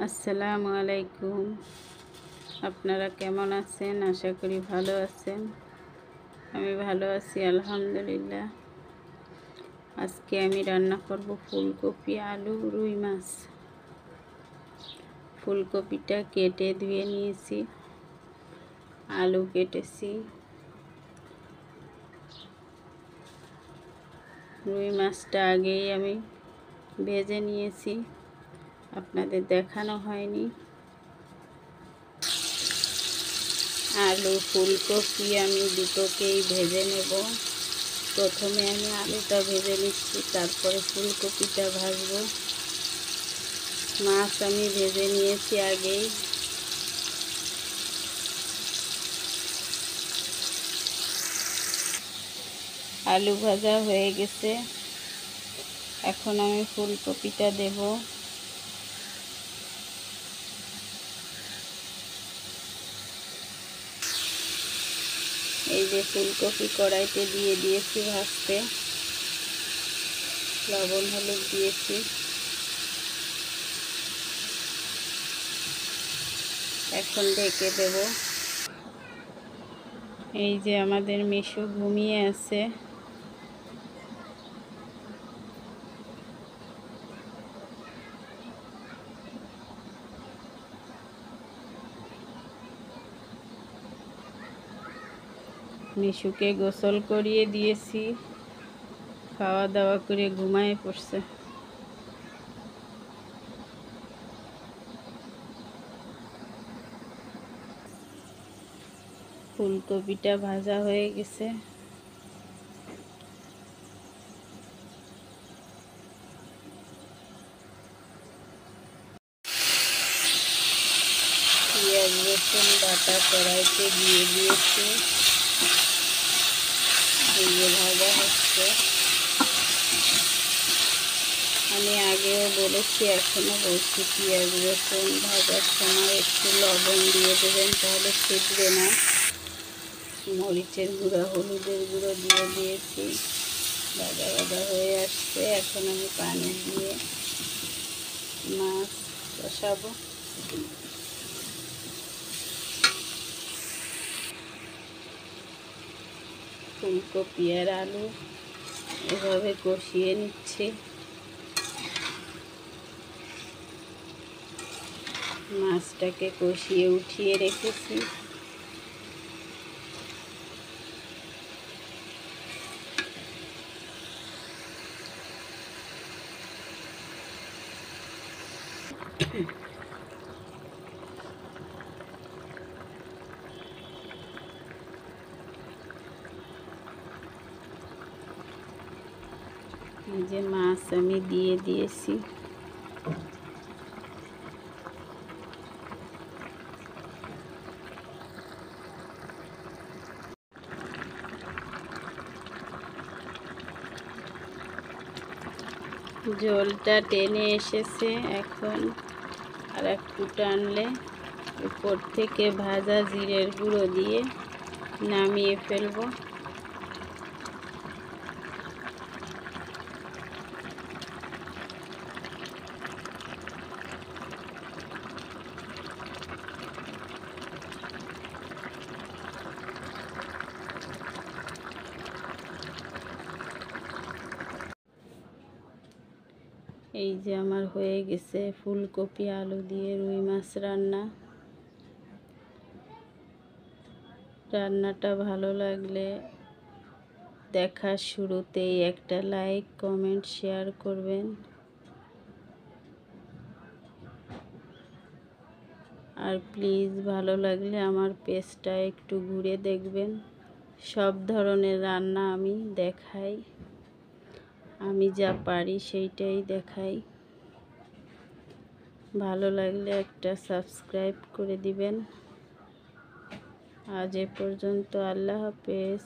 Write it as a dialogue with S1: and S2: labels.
S1: আসসালামু আলাইকুম। আপনারা কেমন আছেন? আশা করি ভালো আছেন। আমি ভালো আছি আলহামদুলিল্লাহ। আজকে আমি রান্না করব ফুলকপি, আলু, রুই মাছ। ফুলকপিটা কেটে ধুয়ে নিয়েছি, আলু কেটেছি, রুই মাছটা আগেই আমি ভেজে নিয়েছি, আপনাদের দেখানো হয়নি। আলু ফুলকপি আমি দুটোকেই ভেজে নেব। প্রথমে আমি আলুটা ভেজে নিচ্ছি, তারপরে ফুলকপিটা ভাজবো। মাছ আমি ভেজে নিয়েছি আগেই। আলু ভাজা হয়ে গেছে, এখন আমি ফুলকপিটা দেব। এই যে ফুলকপি কড়াইতে দিয়ে দিয়েছি ভাজতে, লবণ হলুদ দিয়েছি। এখন ঢেকে দেব। এই যে আমাদের মিশু ঘুমিয়ে আছে। মিশুকে গোসল করিয়ে দিয়েছি, খাওয়া দাওয়া করে ঘুমায় পড়ছে। ফুলকপিটা ভাজা হয়ে গেছে। পেঁয়াজ রসুন বাটা কড়াইতে দিয়ে দিয়েছি, এই যে ভাজা হচ্ছে। আমি আগেও বলেছি, এখনও বলছি, পেঁয়াজ রসুন ভাজার সময় একটু লবণ দিয়ে দেবেন, তাহলে ছিটবে না। মরিচের গুঁড়ো, হলুদের গুঁড়ো দিয়ে দিয়েছি। ভাজা ভাজা হয়ে আসছে, এখন আমি পানি দিয়ে মাছ কষাবো। ফুলকপি আর আলু এভাবে কষিয়ে নিচ্ছি। মাছটাকে কষিয়ে উঠিয়ে রেখেছি। এই যে মাছ আমি দিয়ে দিয়েছি। ঝোলটা টেনে এসেছে, এখন আর একটু টানলে উপর থেকে ভাজা জিরের গুঁড়ো দিয়ে নামিয়ে ফেলবো। এই যে আমার হয়ে গেছে ফুলকপি আলু দিয়ে রুই মাছ রান্না। রান্নাটা ভালো লাগলে দেখার শুরুতেই একটা লাইক, কমেন্ট, শেয়ার করবেন। আর প্লিজ ভালো লাগলে আমার পেজটা একটু ঘুরে দেখবেন। সব ধরনের রান্না আমি দেখাই, আমি যা পারি সেইটাই দেখাই। ভালো লাগলে একটা সাবস্ক্রাইব করে দিবেন। আজ এ পর্যন্ত, আল্লাহ হাফেজ।